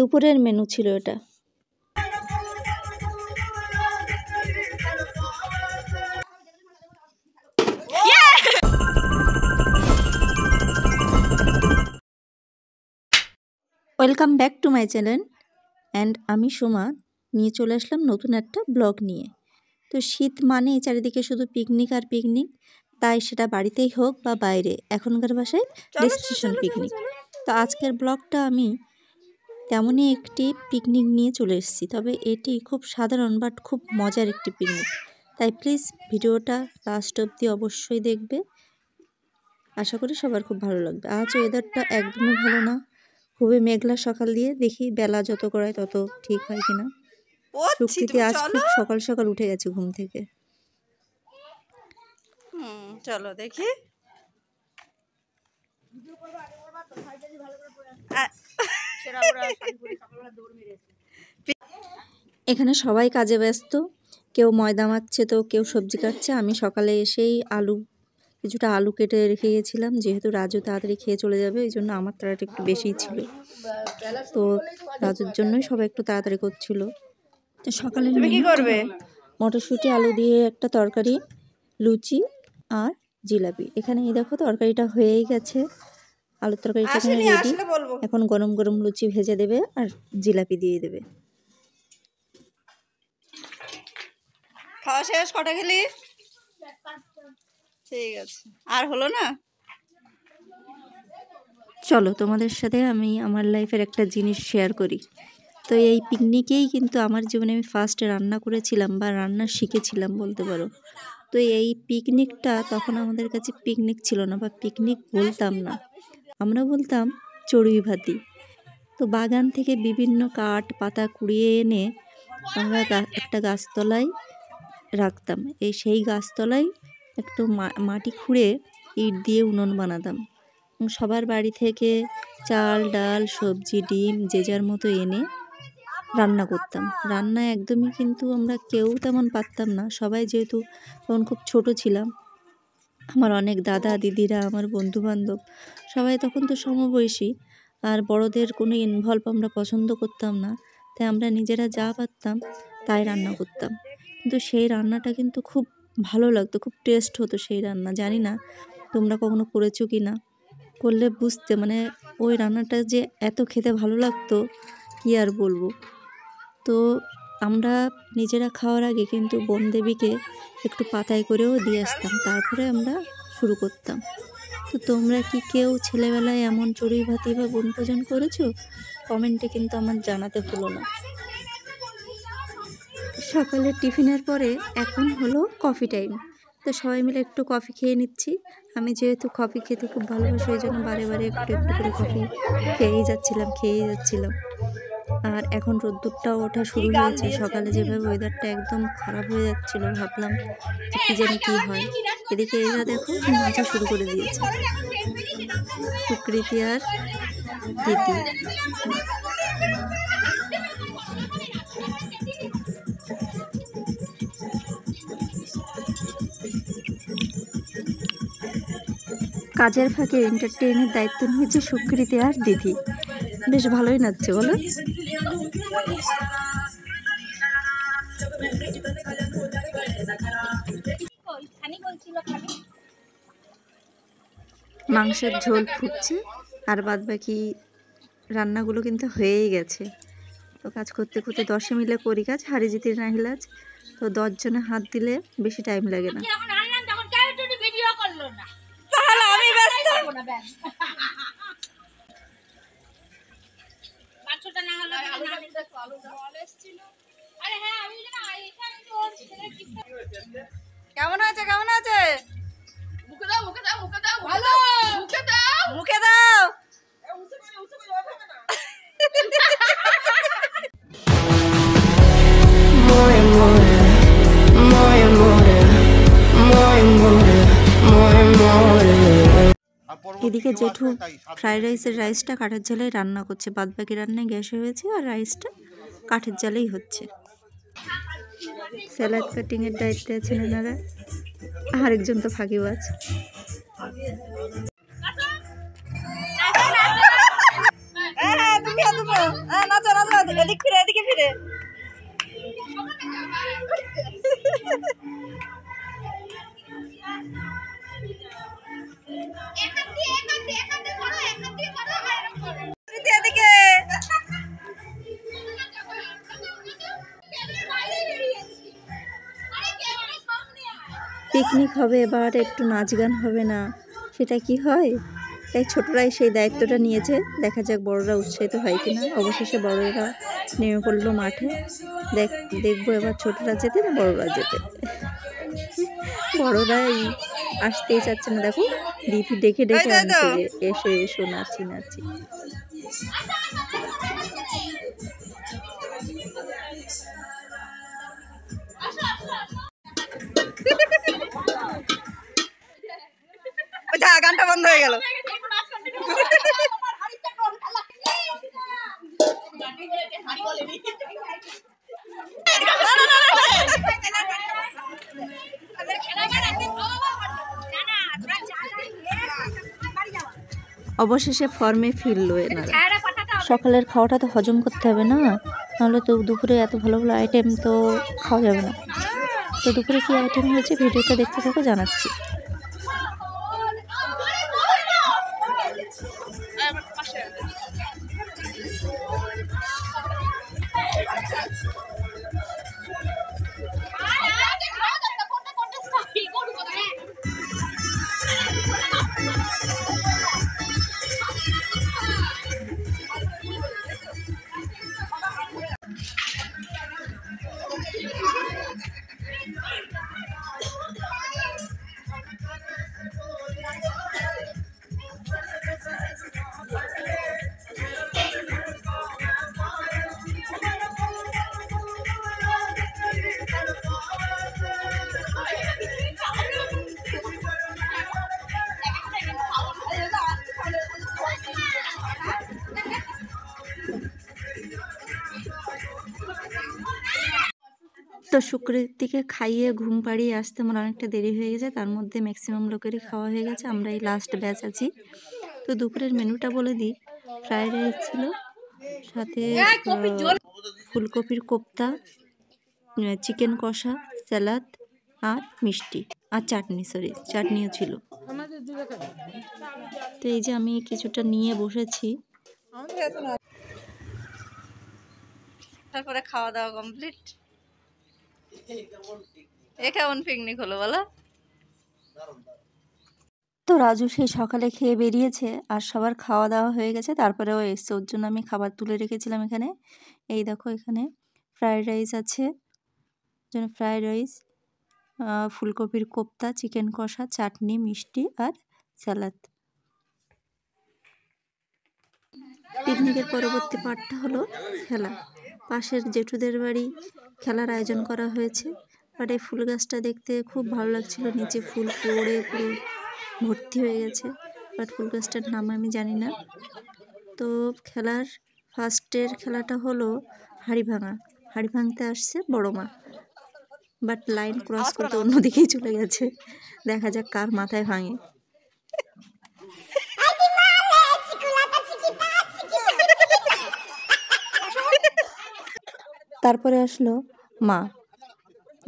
দুপুরের মেনু ছিল এটা। Welcome back to my channel and আমি সোমা নিয়ে চলে আসলাম নতুন একটা ব্লগ নিয়ে। তো শীত মানেই চারিদিকে শুধু পিকনিক আর পিকনিক, তাই সেটা বাড়িতেই হোক বা বাইরে, এখনকার ভাষায় ডেস্টিনেশন পিকনিক। তো আজকের ব্লগটা আমি তেমনই একটি পিকনিক নিয়ে চলে এসেছি, তবে এটি খুব সাধারণ বাট খুব মজার একটি পিকনিক। তাই প্লিজ ভিডিওটা লাস্ট অবধি অবশ্যই দেখবে, আশা করি সবার খুব ভালো লাগবে। আজ ওয়েদারটা একদমই ভালো না, খুবই মেঘলা সকাল দিয়ে, দেখি বেলা যত করায় তত ঠিক হয় কিনা। প্রকৃতি আজ খুব সকাল সকাল উঠে গেছে ঘুম থেকে। চলো দেখি। এখানে সবাই কাজে ব্যস্ত, কেউ ময়দা মাখছে তো কেউ সবজি কাটছে। আমি সকালে এসেই কিছুটা আলু কেটে রেখে গেছিলাম, যেহেতু রাজু তাড়াতাড়ি খেয়ে চলে যাবে, এই জন্য আমার তাড়াতাড়ি একটু বেশিই ছিল, তো রাজুর জন্যই সবাই একটু তাড়াতাড়ি করছিল। তো সকালে কি করবে? মটরশুঁটি আলু দিয়ে একটা তরকারি, লুচি আর জিলাপি। এখানে এই দেখো তরকারিটা হয়েই গেছে, আলুর তরকারিটা এখানে রেডি। এখন গরম গরম লুচি ভেজে দেবে আর জিলাপি দিয়ে দেবে। খাওয়া শেষ? কটা খেলি? ঠিক আছে, আর হলো না। চলো তোমাদের সাথে আমি আমার লাইফের একটা জিনিস শেয়ার করি। তো এই পিকনিকেই কিন্তু আমার জীবনে আমি ফার্স্ট রান্না করেছিলাম বা রান্না শিখেছিলাম বলতে পারো। তো এই পিকনিকটা তখন আমাদের কাছে পিকনিক ছিল না বা পিকনিক বলতাম না, আমরা বলতাম চড়ুই ভাতি। তো বাগান থেকে বিভিন্ন কাঠ পাতা কুড়িয়ে এনে আমরা একটা গাছতলায় রাখতাম। সেই গাছতলায় একটু মাটি খুঁড়ে ইট দিয়ে উনুন বানাতাম। সবার বাড়ি থেকে চাল ডাল সবজি ডিম যে যার মতো এনে রান্না করতাম। রান্না একদমই কিন্তু আমরা কেউ তেমন পারতাম না, সবাই যেহেতু তখন খুব ছোট ছিলাম। আমার অনেক দাদা দিদিরা, আমার বন্ধুবান্ধব সবাই তখন তো সমবয়সী, আর বড়দের কোনো ইনভলভ আমরা পছন্দ করতাম না, তাই আমরা নিজেরা যা পারতাম তাই রান্না করতাম। কিন্তু সেই রান্নাটা কিন্তু খুব ভালো লাগতো, খুব টেস্ট হতো সেই রান্না। জানি না তোমরা কখনো করেছো কি না, করলে বুঝতে, মানে ওই রান্নাটা যে এত খেতে ভালো লাগতো কি আর বলবো। তো আমরা নিজেরা খাওয়ার আগে কিন্তু বনদেবীকে একটু পাতায় করেও দিয়ে আসতাম, তারপরে আমরা শুরু করতাম। তো তোমরা কি কেউ ছেলেবেলায় এমন চড়ুই ভাতি বা বনভোজন করেছো? কমেন্টে কিন্তু আমার জানাতে ভুলো না। সকালের টিফিনের পরে এখন হলো কফি টাইম। তো সবাই মিলে একটু কফি খেয়ে নিচ্ছি। আমি যেহেতু কফি খেতে খুব ভালোবাসি, ওই জন্য বারে বারে একটু একটু করে কফি খেয়েই যাচ্ছিলাম। আর এখন রোদ্দুরটাও ওঠা শুরু হয়েছে। সকালে যেভাবে ওয়েদারটা একদম খারাপ হয়ে যাচ্ছিলো, ভাবলাম কি জানি কি হয়। এদিকে এরা দেখো নাচা শুরু করে দিয়েছে, সুকৃতি আর দিদি। কাজের ফাঁকে এন্টারটেইনের দায়িত্ব নিয়েছে সুকৃতি আর দিদি, বেশ ভালোই নাচছে বলো। মাংসের ঝোল ফুটছে আর বাদ বাকি রান্নাগুলো কিন্তু হয়েই গেছে। তো কাজ করতে করতে 10 মিলে করি কাজ, হারি জিতির নাহিলাজ। তো 10 জনে হাত দিলে বেশি টাইম লাগে না। কেমন আছে? কেমন আছে? মুখে দাও, মুখে দাও, মুখে দাও, ভালো মুখে দাও, মুখে দাও। এদিকে জেঠু ফ্রাইড রাইসের রাইসটা কাঠের জালেই রান্না করছে, বাদ বাকি রান্নায় গ্যাসে হয়েছে আর রাইসটা কাঠের জালেই হচ্ছে। স্যালাড কাটিংয়ের দায়িত্বে আছেন ওনারা, আরেকজন তো ফাঁকিবাজ। তুমি নাচো নাচো, এদিক ফিরে এদিকে ফিরে। পিকনিক হবে এবার, একটু নাচ গান হবে না, সেটা কি হয়? তাই ছোটরাই সেই দায়িত্বটা নিয়েছে। দেখা যাক বড়রা উৎসাহিত হয় কিনা। অবশেষে বড়রা নেমে পড়লো মাঠে। দেখবো এবার ছোটরা যেতে না বড়রা যেতে। বড়রাই আসতেই চাচ্ছে না, দেখো দিদি ডেকে ডেকে আনছে যে এসো এসো নাচি নাচি। গানটা বন্ধ হয়ে গেল। অবশেষে ফর্মে ফিরলো এনারা। সকালের খাওয়াটা তো হজম করতে হবে না, নাহলে তো দুপুরে এত ভালো ভালো আইটেম তো খাওয়া যাবে না। তো দুপুরে কী আইটেম হয়েছে ভিডিওটা দেখতে থাকো, জানাচ্ছি। তো শুক্রদিকে খাইয়ে ঘুম পাড়িয়ে আসতে আমার অনেকটা দেরি হয়ে গেছে, তার মধ্যে ম্যাক্সিমাম লোকেরই খাওয়া হয়ে গেছে, আমরা এই লাস্ট ব্যাচ আছি। তো দুপুরের মেনুটা বলে দিই, ফ্রাইড রাইস ছিল, সাথে ফুলকপির কোপ্তা, চিকেন কষা, স্যালাড আর মিষ্টি আর চাটনিও ছিল। তো এই যে আমি কিছুটা নিয়ে বসেছি। তারপরে খাওয়া দাওয়া কমপ্লিট। এ কেমন পিকনিক হলো বলো? তো রাজু সেই সকালে খেয়ে বেরিয়েছে আর সবার খাওয়া দাওয়া হয়ে গেছে, তারপরেও এসছে, ওর জন্য আমি খাবার তুলে রেখেছিলাম এখানে। এই দেখো এখানে ফ্রাইড রাইস আছে, ফ্রাইড রাইস, ফুলকপির কোপ্তা, চিকেন কষা, চাটনি, মিষ্টি আর স্যালাড। পিকনিকের পরবর্তী পার্টটা হলো খেলা। পাশের জেঠুদের বাড়ি খেলার আয়োজন করা হয়েছে। আর এই ফুল গাছটা দেখতে খুব ভালো লাগছিল, নিচে ফুল পড়ে পুরো ভর্তি হয়ে গেছে, বাট ফুল গাছটার নাম আমি জানি না। তো খেলার ফার্স্টের খেলাটা হলো হাড়ি ভাঙা। হাড়ি ভাঙতে আসছে বড় মা, বাট লাইন ক্রস করতে অন্যদিকেই চলে গেছে। দেখা যাক কার মাথায় ভাঙে। তারপরে আসলো মা,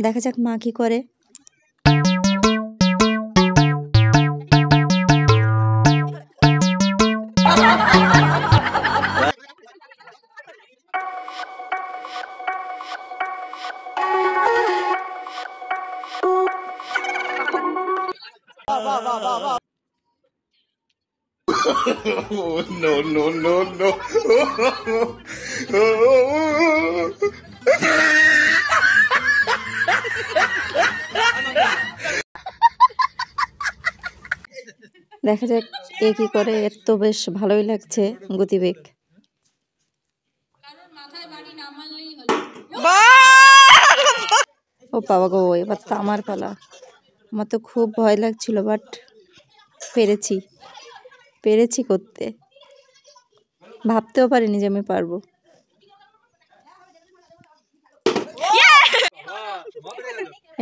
দেখা যাক মা কি করে। No, no, no, no. দেখা যাক এ কি করে, এর তো বেশ ভালোই লাগছে গতিবেগ। ও বাবা গো, এবার তো আমার পালা। আমার তো খুব ভয় লাগছিল, বাট পেরেছি করতে। ভাবতেও পারিনি যে আমি পারবো।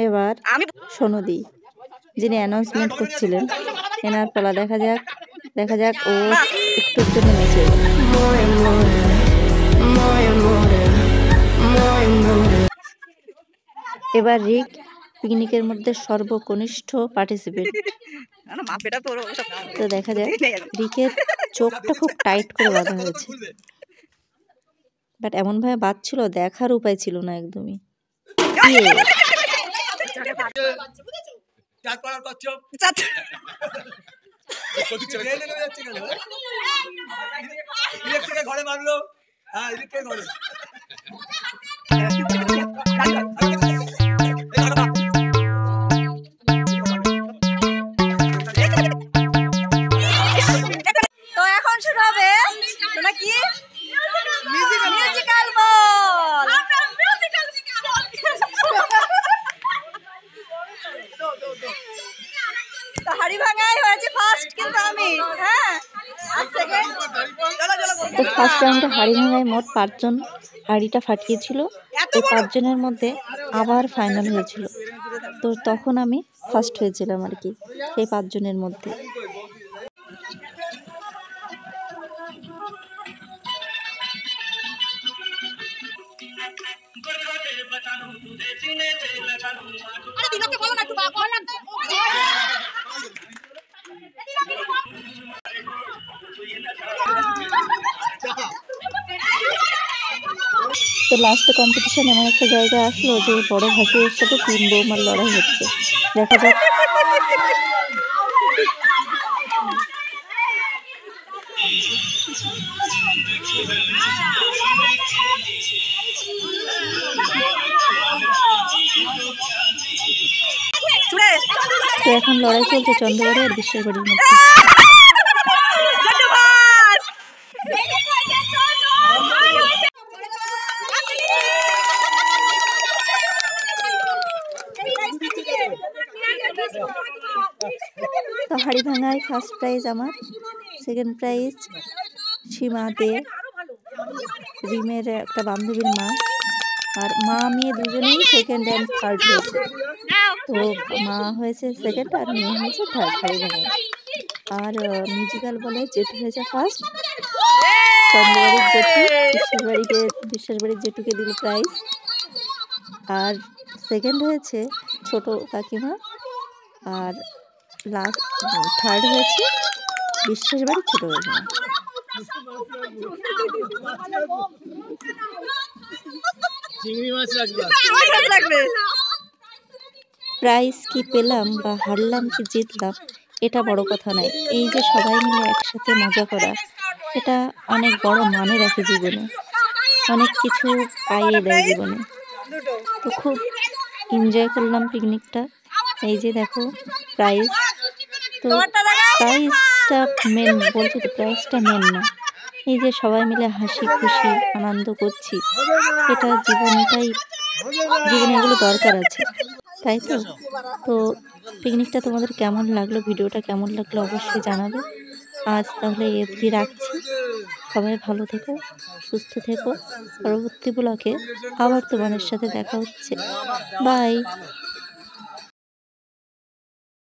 এবার সোনুদি, যিনি অ্যানাউন্সমেন্ট করছিলেন, এনার পালা। দেখা যাক ও একটুর জন্য মিস হয়ে গেল। এবার রিক পিকনিকের মধ্যে সর্বকনিষ্ঠ পার্টিসিপেট। তো দেখা যায় রিকের চোখটা খুব টাইট করে বাঁধা হয়েছে, বাট এমন ভাবে বাঁধছিল দেখার উপায় ছিল না একদমই। ঘরে মারলো। তো এখন শুরু হবে নাকি মিউজিক্যাল বল। তো হাড়ি ভাঙাই হয়েছে ফার্স্ট, কিন্তু আমি হ্যাঁ তো ফার্স্ট রাউন্ডে হাড়ি ভাঙায় মোট 5 জন হাড়িটা ফাটিয়েছিল। এই 5 জনের মধ্যে আবার ফাইনাল হয়েছিল, তো তখন আমি ফার্স্ট হয়েছিলাম আর কি এই 5 জনের মধ্যে। তো লাস্ট কম্পিটিশন এমন একটা জায়গায় আসলো যে বড় ভাসুরের সাথে 3 বৌমার লড়াই হচ্ছে। দেখা যাক। তো এখন লড়াই চলছে চন্দ্রবাড়ি আর বিশ্বের বাড়ির মধ্যে। তো হাড়ি ভাঙায় ফার্স্ট প্রাইজ আমার, সেকেন্ড প্রাইজ সীমা দে, রিমের একটা বান্ধবীর মা, আর মা মেয়ে দুজনেই সেকেন্ড অ্যান্ড থার্ড হয়েছে। তো মা হয়েছে সেকেন্ড আর মেয়ে হয়েছে থার্ড হাড়ি ভাঙায়। আর মিউজিক্যাল বলে জেঠু হয়েছে ফার্স্ট, চন্দ্রবাড়ির জেঠু বিশ্বের বাড়ির জেঠুকে দিল প্রাইজ। আর সেকেন্ড হয়েছে ছোট কাকিমা, আর লাস্ট থার্ড হয়েছে বিশ্বের বাড়ির ছোট কাকিমা। প্রাইজ কি পেলাম বা হারলাম কি জিতলাম এটা বড় কথা নয়, এই যে সবাই মিলে একসাথে মজা করা এটা অনেক বড় মানে রাখে জীবনে, অনেক কিছু পাইয়ে দেয় জীবনে। তো খুব এনজয় করলাম পিকনিকটা। এই যে দেখো প্রাইজ, তো প্রাইজটা মেন বলছি, তো প্রাইজটা মেন না, এই যে সবাই মিলে হাসি খুশি আনন্দ করছি, এটা জীবনে এগুলো দরকার আছে, তাই তো। তো পিকনিকটা তোমাদের কেমন লাগলো, ভিডিওটা কেমন লাগলো অবশ্যই জানাবে। আজ তাহলে অবধি রাখছি, সবাই ভালো থেকো, সুস্থ থেকো। পরবর্তী ব্লগে আবার তোমাদের সাথে দেখা হচ্ছে। বাই।